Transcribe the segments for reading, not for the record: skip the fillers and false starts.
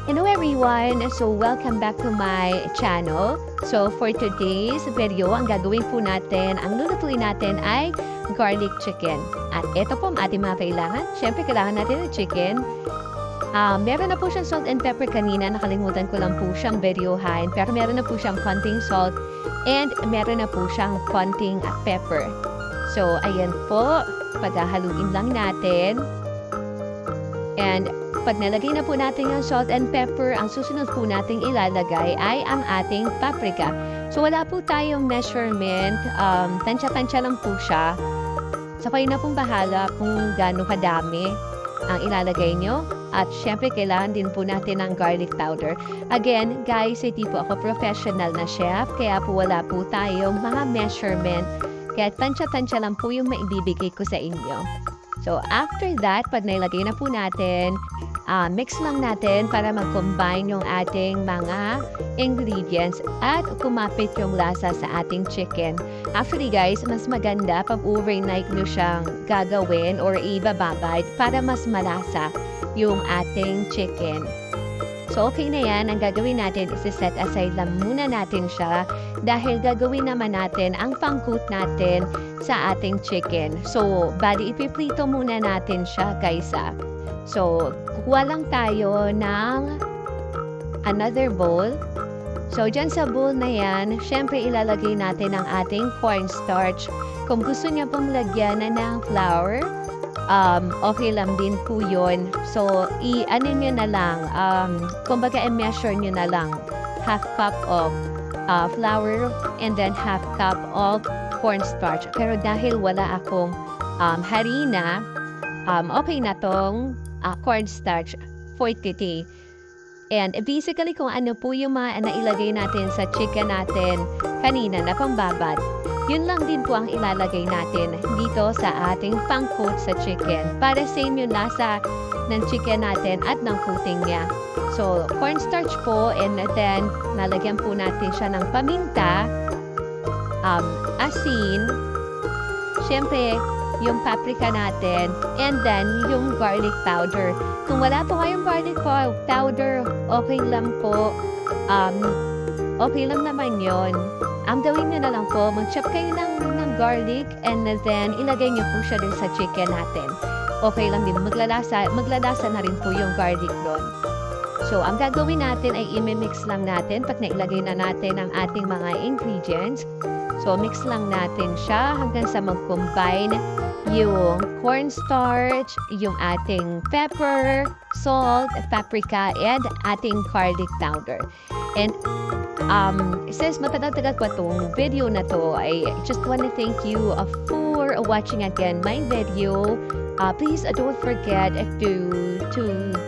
Hello everyone! So welcome back to my channel. So for today's video, ang gagawin po natin, ang lulutuin natin ay garlic chicken. At ito po ang ating mga kailangan. Siyempre kailangan natin ng chicken. Meron na po siyang salt and pepper kanina. Nakalimutan ko lang po siyang videohan. Pero meron na po siyang konting salt and meron na po siyang konting pepper. So ayan po, paghahaluin lang natin. And pag nalagay na po natin yung salt and pepper, ang susunod po nating ilalagay ay ang ating paprika. So wala po tayong measurement, tansya-tansya lang po siya. So kayo na pong bahala kung gaano kadami ang ilalagay nyo. At syempre kailangan din po natin ng garlic powder. Again, guys, hindi po ako professional na chef, kaya po wala po tayong mga measurement. Kaya tansya-tansya lang po yung maibibigay ko sa inyo. So, after that, pag nailagay na po natin, mix lang natin para mag-combine yung ating mga ingredients at kumapit yung lasa sa ating chicken. Actually, guys, mas maganda pag overnight nyo siyang gagawin or ibababad para mas malasa yung ating chicken. So, okay na yan. Ang gagawin natin is set aside lang muna natin siya dahil gagawin naman natin ang pangkut natin sa ating chicken. So, bali ipiprito muna natin siya, guys. So, kuha lang tayo ng another bowl. So, dyan sa bowl na yan, syempre ilalagay natin ang ating cornstarch. Kung gusto niya pong lagyan na ng flour, okay lang din po yun. So, i-ano nyo na lang, kumbaga i-measure nyo na lang, half cup of flour and then half cup of cornstarch. Pero dahil wala akong harina, okay na tong cornstarch for today. And basically kung ano po yung mga nailagay natin sa chicken natin kanina na pambabad, yun lang din po ang ilalagay natin dito sa ating pangcoat sa chicken. Para same yung lasa ng chicken natin at ng coating niya. So, cornstarch po and then nalagyan po natin siya ng paminta, asin, syempre yung paprika natin, and then yung garlic powder. Kung wala po kayong garlic powder, okay lang po. Okay lang naman yon. Ang gawin nyo na lang po, mag-chop kayo ng garlic and then ilagay nyo po siya din sa chicken natin. Okay lang din. Maglalasa na rin po yung garlic doon. So, ang gagawin natin ay i-mix lang natin pag nailagay na natin ang ating mga ingredients. So, mix lang natin siya hanggang sa mag-combine yung cornstarch, yung ating pepper, salt, paprika, and ating garlic powder. And since matagal-tagal pa itong video na to, I just want to thank you for watching again my video. Please don't forget to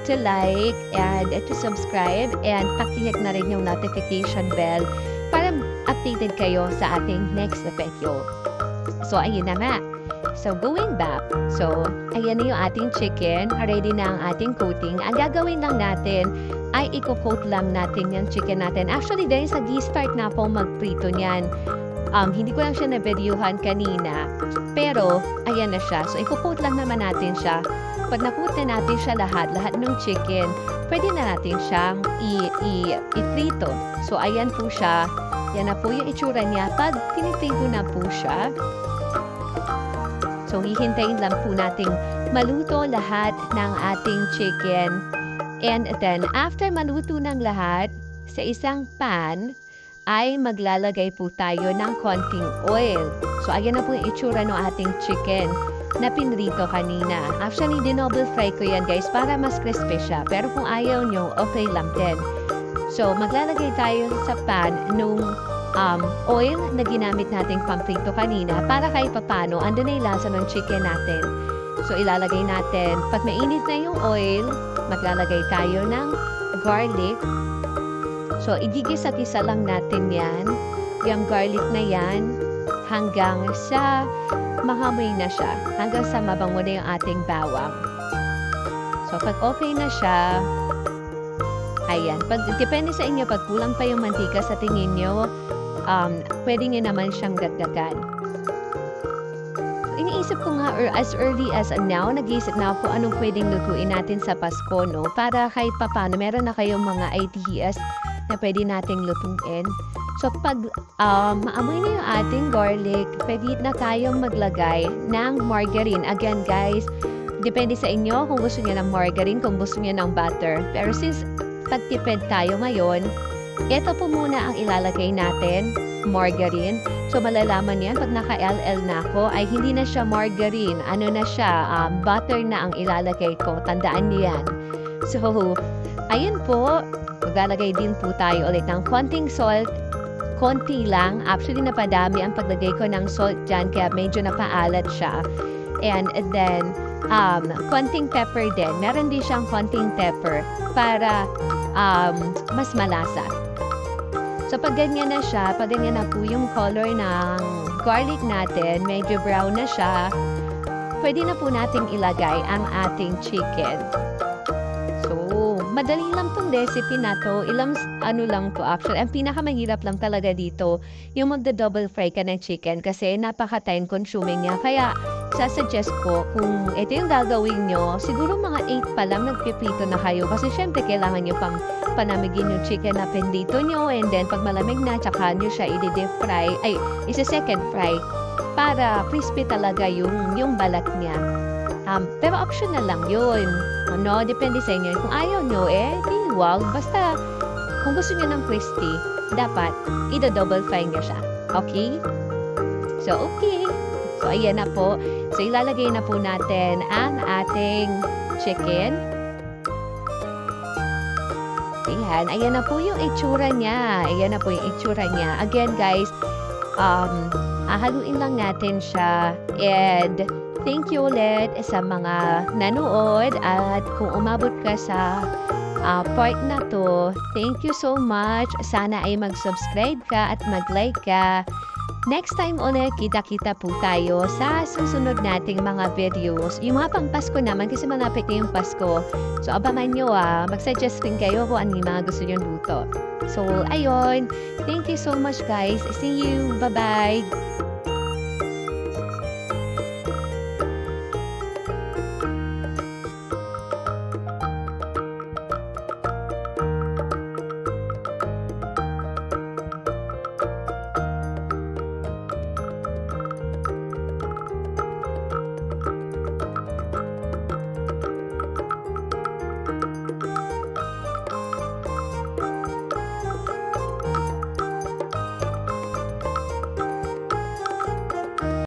like and to subscribe and pakihit na rin yung notification bell para updated kayo sa ating next video. So, ayun na nga. So, going back. So, ayan na yung ating chicken. Ready na ang ating coating. Ang gagawin lang natin ay i-coat lang natin yung chicken natin. Actually, dahil sa start na po magprito niyan. Hindi ko lang siya na-videohan kanina. Pero, ayan na siya. So, i-coat lang naman natin siya. Pag na-coat na natin siya lahat ng chicken, pwede na natin siyang i-prito. So, ayan po siya. Yan na po yung itsura niya. Pag piniprito na po siya, so, hihintayin lang po nating maluto lahat ng ating chicken. And then, after maluto ng lahat, sa isang pan, ay maglalagay po tayo ng konting oil. So, ayan na po yung itsura ng ating chicken na pinrito kanina. Actually, dinoble fry ko yan, guys, para mas crispy siya. Pero kung ayaw nyo, okay lang din. So, maglalagay tayo sa pan nung oil na ginamit nating pamprito kanina para kahit papano, andun na yung lasa ng chicken natin. So, ilalagay natin, pag mainit na yung oil, maglalagay tayo ng garlic. So, igigisa-gisa lang natin yan, yung garlic na yan, hanggang sa mahamoy na siya, hanggang sa mabango na yung ating bawang. So, pag okay na siya, ayan, depende sa inyo, pag kulang pa yung mantika sa tingin nyo, pwede nyo naman siyang dagdagan. iniisip ko nga as early as now, nag-iisip na ako anong pwedeng lutuin natin sa Pasko, no? Para kahit papano, meron na kayong mga ideas na pwede nating lutuin. So, pag maamoy na yung ating garlic, pwede na tayong maglagay ng margarine. Again, guys, depende sa inyo kung gusto niyo ng margarine, kung gusto niyo ng butter. Pero since pagtipid tayo ngayon, ito po muna ang ilalagay natin, margarine. So, malalaman yan pag naka-LL na ako, ay hindi na siya margarine. Ano na siya, butter na ang ilalagay ko. Tandaan niyo yan. So, ayun po, maglalagay din po tayo ulit ng konting salt. Konti lang. Actually, napadami ang paglagay ko ng salt dyan, kaya medyo napaalat siya. And then, konting pepper din. Meron din siyang konting pepper para mas malasa. So, pag ganyan na siya, pag ganyan na po yung color ng garlic natin, medyo brown na siya, pwede na po nating ilagay ang ating chicken. So, madali lang tong recipe na to. Ilang lang to actually. Ang pinakamahirap lang talaga dito, yung magda-double fry ka ng chicken kasi napaka-time consuming niya. Kaya, sasuggest ko, kung ito yung gagawin nyo, siguro mga 8 pa lang nagpiprito na kayo. Kasi syempre, kailangan nyo pang panamigin yung chicken na pendito nyo. And then, pag malamig na, tsaka nyo siya i-deep fry, isa-second fry, para crispy talaga yung balat niya. Pero optional lang yun. Ano, depende sa inyo. Kung ayaw nyo, di wag. Basta, kung gusto nyo ng crispy, dapat i-double fry nyo siya. Okay? So, okay. So, ayan na po. So, ilalagay na po natin ang ating chicken. Ayan. Ayan na po yung itsura niya. Ayan na po yung itsura niya. Again, guys, hahaluin lang natin siya. And, thank you ulit sa mga nanood. At kung umabot ka sa part na to, thank you so much. Sana ay mag-subscribe ka at mag-like ka. Next time ulit, kita-kita po tayo sa susunod nating mga videos. Yung mga pang-Pasko naman, kasi malapit na yung Pasko. So, abangan nyo mag-suggest rin kayo kung ano yung mga gusto nyo luto. So, ayun. Thank you so much, guys. See you. Bye-bye.